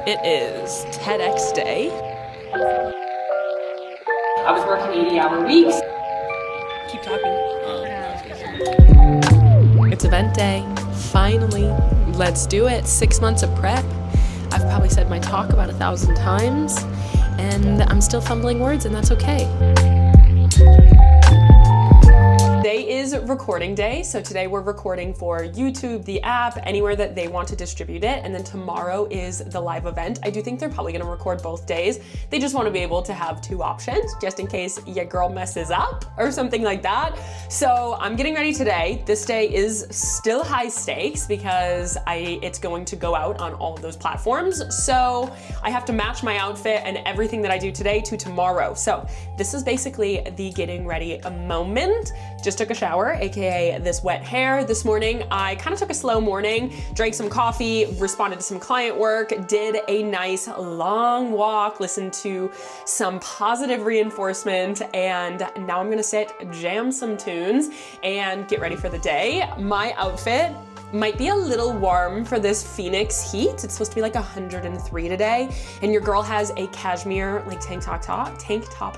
It is TEDx day. I was working 80-hour weeks. Keep talking. It's event day. Finally. Let's do it. 6 months of prep. I've probably said my talk about 1,000 times, and I'm still fumbling words, and that's okay. Today is recording day, so today we're recording for YouTube, the app, anywhere that they want to distribute it, and then tomorrow is the live event. I do think they're probably gonna record both days. They just wanna be able to have two options, just in case your girl messes up or something like that. So I'm getting ready today. This day is still high stakes because it's going to go out on all of those platforms. So I have to match my outfit and everything that I do today to tomorrow. So this is basically the getting ready moment. Just took a shower, AKA this wet hair this morning. I kind of took a slow morning, drank some coffee, responded to some client work, did a nice long walk, listened to some positive reinforcement, and now I'm gonna sit, jam some tunes, and get ready for the day. My outfit might be a little warm for this Phoenix heat. It's supposed to be like 103 today, and your girl has a cashmere like tank top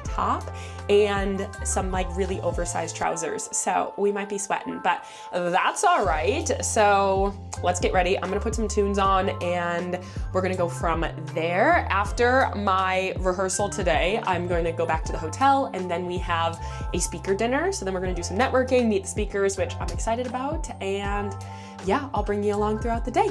top and some like really oversized trousers. So we might be sweating, but that's all right. So let's get ready. I'm gonna put some tunes on and we're gonna go from there. After my rehearsal today, I'm going to go back to the hotel, and then we have a speaker dinner. So then we're gonna do some networking, meet the speakers, which I'm excited about, and yeah, I'll bring you along throughout the day.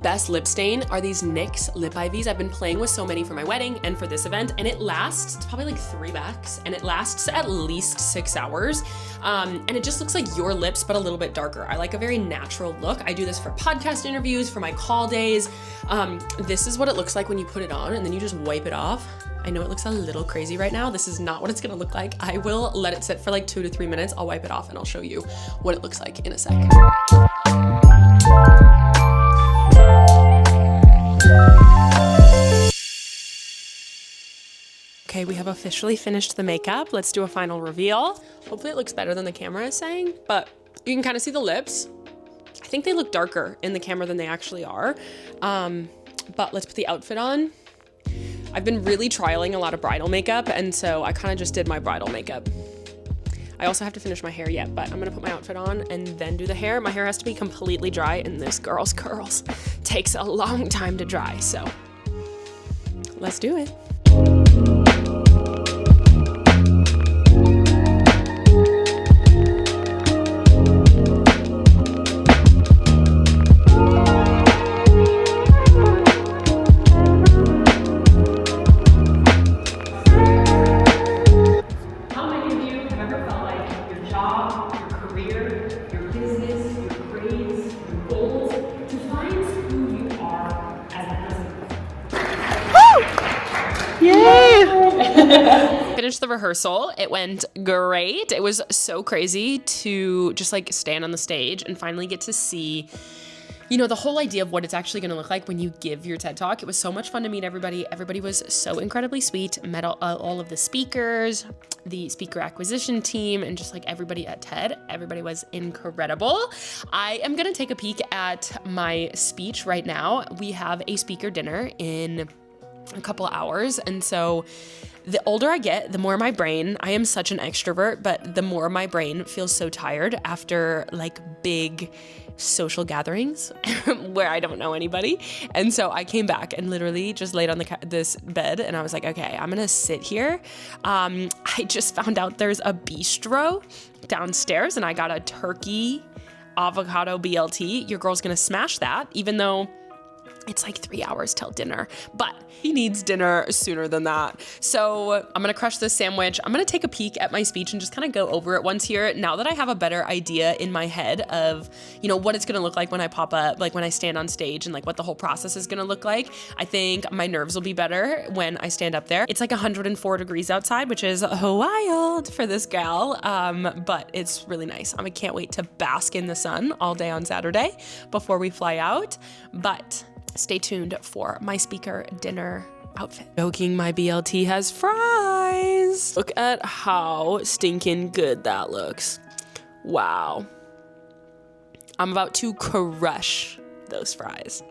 Best lip stain are these NYX lip IVs. I've been playing with so many for my wedding and for this event, and it lasts, it's probably like $3, and it lasts at least 6 hours. And it just looks like your lips, but a little bit darker. I like a very natural look. I do this for podcast interviews, for my call days. This is what it looks like when you put it on, and then you just wipe it off. I know it looks a little crazy right now. This is not what it's gonna look like. I will let it sit for like 2 to 3 minutes. I'll wipe it off and I'll show you what it looks like in a sec. Okay, we have officially finished the makeup. Let's do a final reveal. Hopefully it looks better than the camera is saying, but you can kind of see the lips. I think they look darker in the camera than they actually are. But let's put the outfit on. I've been really trialing a lot of bridal makeup, and so I kind of just did my bridal makeup. I also have to finish my hair yet, but I'm gonna put my outfit on and then do the hair. My hair has to be completely dry, and this girl's curls takes a long time to dry, so let's do it. Finished the rehearsal. It went great. It was so crazy to just like stand on the stage and finally get to see, you know, the whole idea of what it's actually going to look like when you give your TED Talk. It was so much fun to meet everybody. Everybody was so incredibly sweet. Met all of the speakers, the speaker acquisition team, and just like everybody at TED. Everybody was incredible. I am going to take a peek at my speech right now. We have a speaker dinner in a couple of hours, and so the older I get, the more my brain, I am such an extrovert, but the more my brain feels so tired after like big social gatherings where I don't know anybody. And so I came back and literally just laid on this bed, and I was like, okay, I'm gonna sit here. I just found out there's a bistro downstairs, and I got a turkey avocado BLT. Your girl's gonna smash that, even though it's like 3 hours till dinner, but he needs dinner sooner than that. So I'm gonna crush this sandwich. I'm gonna take a peek at my speech and just kind of go over it once here. Now that I have a better idea in my head of, you know, what it's gonna look like when I pop up, like when I stand on stage, and like what the whole process is gonna look like, I think my nerves will be better when I stand up there. It's like 104 degrees outside, which is wild for this gal, but it's really nice. I can't wait to bask in the sun all day on Saturday before we fly out, but stay tuned for my speaker dinner outfit. Joking, my BLT has fries. Look at how stinking good that looks. Wow. I'm about to crush those fries.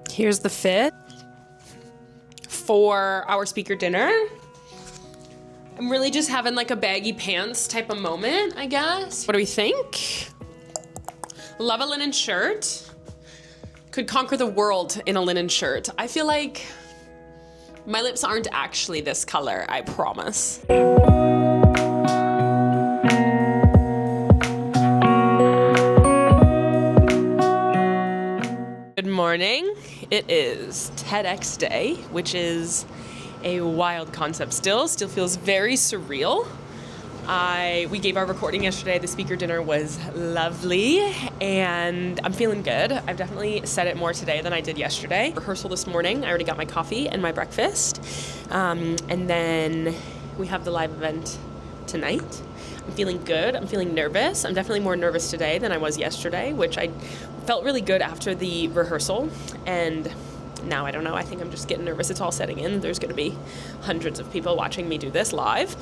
Here's the fit for our speaker dinner. I'm really just having like a baggy pants type of moment, I guess. What do we think? Love a linen shirt. Could conquer the world in a linen shirt. I feel like my lips aren't actually this color, I promise. Good morning. It is TEDx Day, which is a wild concept still feels very surreal. We gave our recording yesterday. The speaker dinner was lovely and I'm feeling good. I've definitely said it more today than I did yesterday. Rehearsal this morning, I already got my coffee and my breakfast. And then we have the live event tonight. I'm feeling good. I'm feeling nervous. I'm definitely more nervous today than I was yesterday, which I felt really good after the rehearsal. And now I don't know, I think I'm just getting nervous. It's all setting in. There's going to be hundreds of people watching me do this live,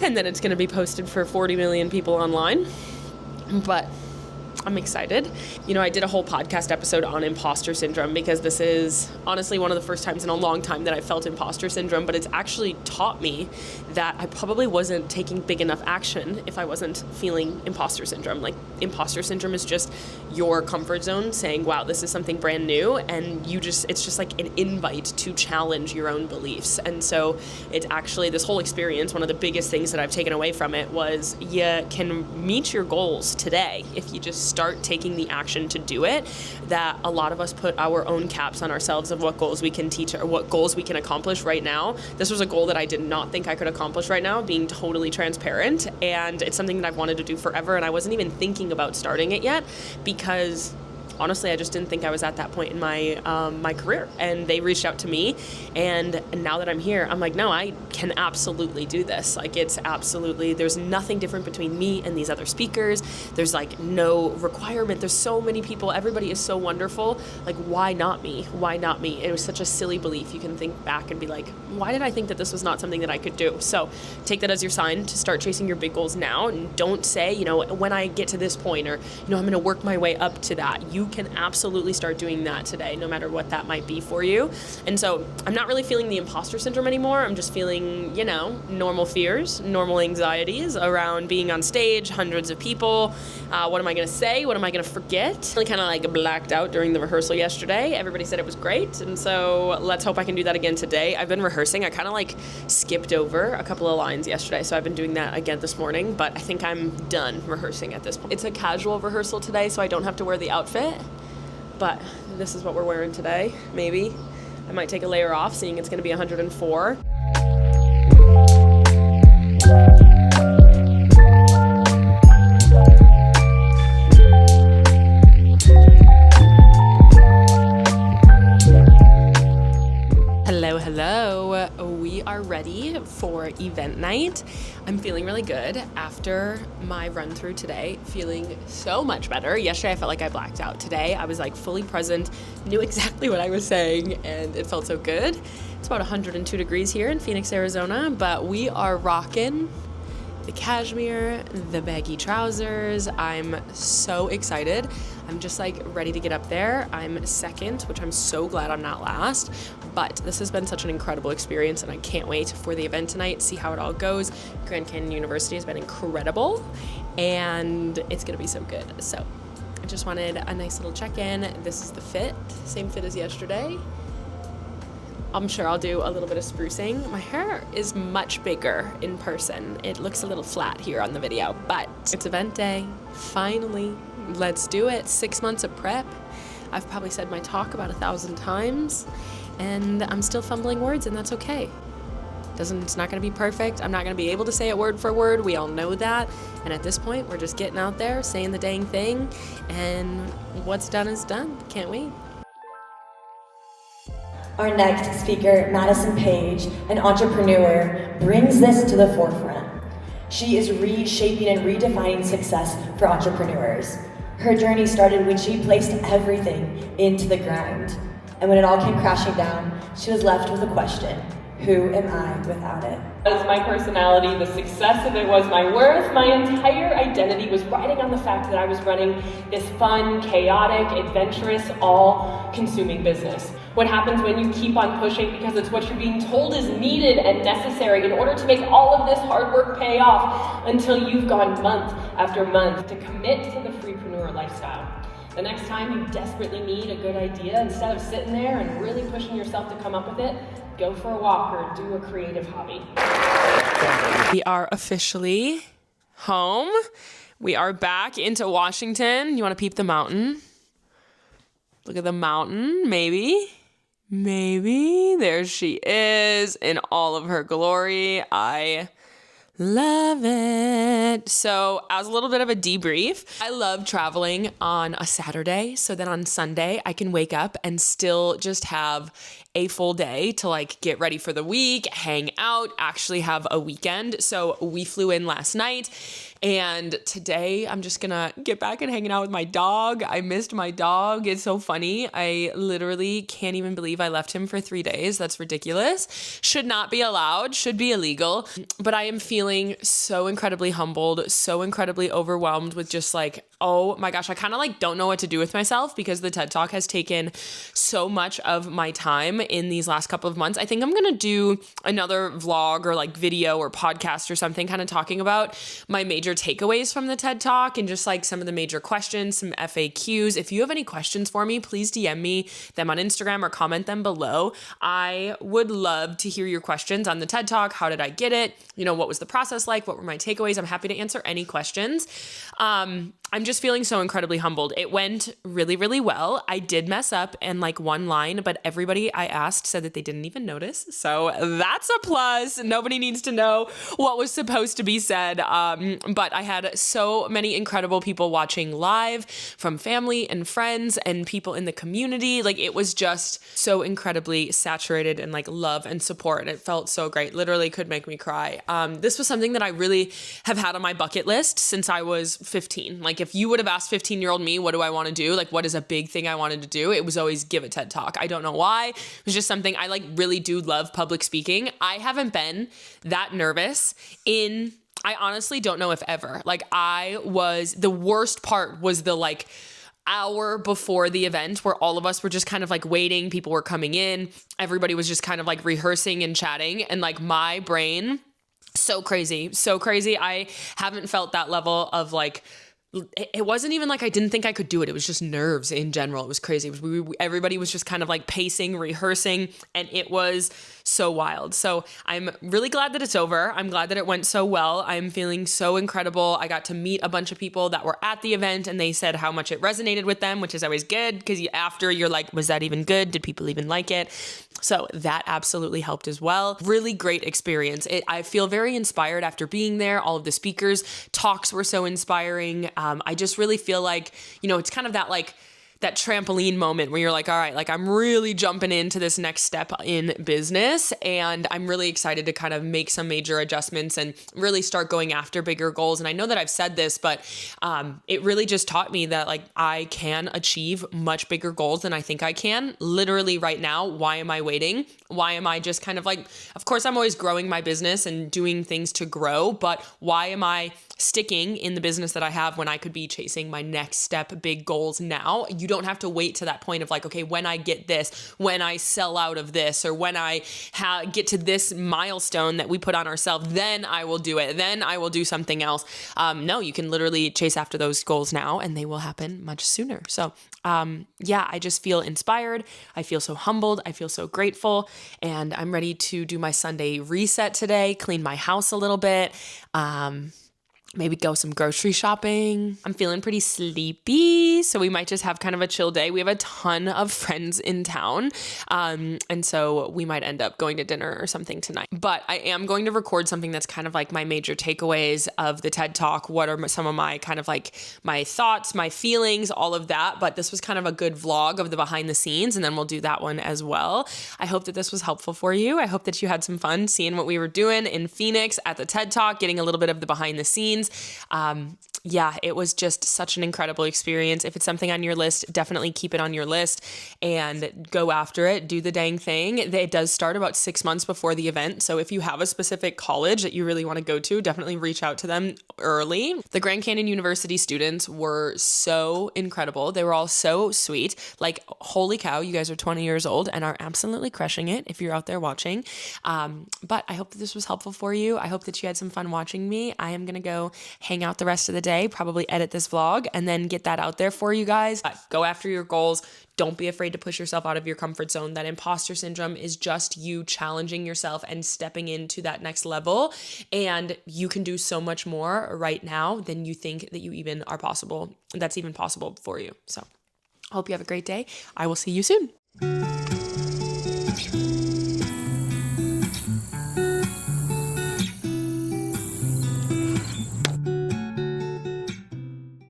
and then it's going to be posted for 40 million people online. But I'm excited. You know, I did a whole podcast episode on imposter syndrome because this is honestly one of the first times in a long time that I felt imposter syndrome, but it's actually taught me that I probably wasn't taking big enough action if I wasn't feeling imposter syndrome. Like, imposter syndrome is just your comfort zone saying, wow, this is something brand new, and it's just like an invite to challenge your own beliefs. And so it's actually, this whole experience, one of the biggest things that I've taken away from it was you can meet your goals today if you just start taking the action to do it. That a lot of us put our own caps on ourselves of what goals we can teach or what goals we can accomplish right now. This was a goal that I did not think I could accomplish right now, being totally transparent, and it's something that I've wanted to do forever, and I wasn't even thinking about starting it yet because honestly, I just didn't think I was at that point in my my career. And they reached out to me, and now that I'm here, I'm like, no, I can absolutely do this. Like, it's absolutely, there's nothing different between me and these other speakers. There's like no requirement. There's so many people. Everybody is so wonderful. Like, why not me? Why not me? It was such a silly belief. You can think back and be like, why did I think that this was not something that I could do? So take that as your sign to start chasing your big goals now, and don't say, you know, when I get to this point, or, you know, I'm going to work my way up to that. You can absolutely start doing that today, no matter what that might be for you. And so I'm not really feeling the imposter syndrome anymore. I'm just feeling, you know, normal fears, normal anxieties around being on stage, hundreds of people. What am I going to say? What am I going to forget? I kind of like blacked out during the rehearsal yesterday. Everybody said it was great. And so let's hope I can do that again today. I've been rehearsing. I kind of like skipped over a couple of lines yesterday. So I've been doing that again this morning, but I think I'm done rehearsing at this point. It's a casual rehearsal today, so I don't have to wear the outfit. But this is what we're wearing today, maybe. I might take a layer off, seeing it's going to be 104. Hello. We are ready for event night. I'm feeling really good after my run through today, feeling so much better. Yesterday I felt like I blacked out. Today I was like fully present, knew exactly what I was saying, and it felt so good. It's about 102 degrees here in Phoenix, Arizona, but we are rocking the cashmere, the baggy trousers. I'm so excited. I'm just like ready to get up there. I'm second, which I'm so glad I'm not last, but this has been such an incredible experience and I can't wait for the event tonight, see how it all goes. Grand Canyon University has been incredible and it's gonna be so good. So I just wanted a nice little check-in. This is the fit, same fit as yesterday. I'm sure I'll do a little bit of sprucing. My hair is much bigger in person. It looks a little flat here on the video, but it's event day. Finally, let's do it. 6 months of prep. I've probably said my talk about 1,000 times, and I'm still fumbling words, and that's okay. It's not gonna be perfect. I'm not gonna be able to say it word for word. We all know that. And at this point, we're just getting out there, saying the dang thing, and what's done is done. Can't wait. Our next speaker, Madison Page, an entrepreneur, brings this to the forefront. She is reshaping and redefining success for entrepreneurs. Her journey started when she placed everything into the ground. And when it all came crashing down, she was left with a question: Who am I without it? That is my personality. The success of it was my worth. My entire identity was riding on the fact that I was running this fun, chaotic, adventurous, all-consuming business. What happens when you keep on pushing because it's what you're being told is needed and necessary in order to make all of this hard work pay off until you've gone month after month to commit to the freepreneur lifestyle. The next time you desperately need a good idea, instead of sitting there and really pushing yourself to come up with it, go for a walk or do a creative hobby. We are officially home. We are back into Washington. You want to peep the mountain? Look at the mountain, maybe. There she is in all of her glory. I love it. So as a little bit of a debrief, I love traveling on a Saturday. So then on Sunday, I can wake up and still just have a full day to like get ready for the week, hang out, actually have a weekend. So we flew in last night. And today I'm just gonna get back and hanging out with my dog. I missed my dog. It's so funny. I literally can't even believe I left him for 3 days. That's ridiculous. Should not be allowed, should be illegal. But I am feeling so incredibly humbled, so incredibly overwhelmed with just like, oh my gosh, I kind of like don't know what to do with myself because the TED Talk has taken so much of my time in these last couple of months. I think I'm gonna do another vlog or like video or podcast or something kind of talking about my major takeaways from the TED Talk and just like some of the major questions, some FAQs. If you have any questions for me, please DM me them on Instagram or comment them below. I would love to hear your questions on the TED Talk. How did I get it? You know, what was the process like? What were my takeaways? I'm happy to answer any questions. I'm just feeling so incredibly humbled. It went really, really well. I did mess up in like one line, but everybody I asked said that they didn't even notice. So that's a plus. Nobody needs to know what was supposed to be said. But I had so many incredible people watching live from family and friends and people in the community. Like it was just so incredibly saturated in like love and support. And it felt so great. Literally could make me cry. This was something that I really have had on my bucket list since I was 15. Like if you would have asked 15-year-old me, what do I want to do? Like, what is a big thing I wanted to do? It was always give a TED Talk. I don't know why. It was just something I like really do love public speaking. I haven't been that nervous I honestly don't know if ever. Like the worst part was the like hour before the event where all of us were just kind of like waiting. People were coming in. Everybody was just kind of like rehearsing and chatting. And like my brain, so crazy. I haven't felt that level of like, it wasn't even like I didn't think I could do it. It was just nerves in general. It was crazy. Everybody was just kind of like pacing, rehearsing, and it was so wild. So I'm really glad that it's over. I'm glad that it went so well. I'm feeling so incredible. I got to meet a bunch of people that were at the event and they said how much it resonated with them, which is always good because after you're like, was that even good? Did people even like it? So that absolutely helped as well. Really great experience. I feel very inspired after being there. All of the speakers' talks were so inspiring. I just really feel like, you know, it's kind of that trampoline moment where you're like, all right, like I'm really jumping into this next step in business and I'm really excited to kind of make some major adjustments and really start going after bigger goals. And I know that I've said this, but it really just taught me that like I can achieve much bigger goals than I think I can literally right now. Why am I waiting? Why am I just kind of like, of course I'm always growing my business and doing things to grow, but why am I sticking in the business that I have when I could be chasing my next step, big goals now? You don't have to wait to that point of like, okay, when I get this, when I sell out of this, or when I get to this milestone that we put on ourselves, then I will do it. Then I will do something else. No, you can literally chase after those goals now and they will happen much sooner. So yeah, I just feel inspired. I feel so humbled. I feel so grateful. And I'm ready to do my Sunday reset today, clean my house a little bit. Maybe go some grocery shopping. I'm feeling pretty sleepy, so we might just have kind of a chill day. We have a ton of friends in town, and so we might end up going to dinner or something tonight. But I am going to record something that's kind of like my major takeaways of the TED Talk. What are some of my kind of like my thoughts, my feelings, all of that. But this was kind of a good vlog of the behind the scenes, and then we'll do that one as well. I hope that this was helpful for you. I hope that you had some fun seeing what we were doing in Phoenix at the TED Talk, getting a little bit of the behind the scenes. yeah, it was just such an incredible experience. If it's something on your list, definitely keep it on your list and go after it. Do the dang thing. It does start about 6 months before the event. So if you have a specific college that you really want to go to, definitely reach out to them early. The Grand Canyon University students were so incredible. They were all so sweet. Like, holy cow, you guys are 20 years old and are absolutely crushing it if you're out there watching. But I hope that this was helpful for you. I hope that you had some fun watching me. I am going to go hang out the rest of the day, probably edit this vlog and then get that out there for you guys. Go after your goals. Don't be afraid to push yourself out of your comfort zone. That imposter syndrome is just you challenging yourself and stepping into that next level. And you can do so much more right now than you think that you even are possible. That's even possible for you. So I hope you have a great day. I will see you soon.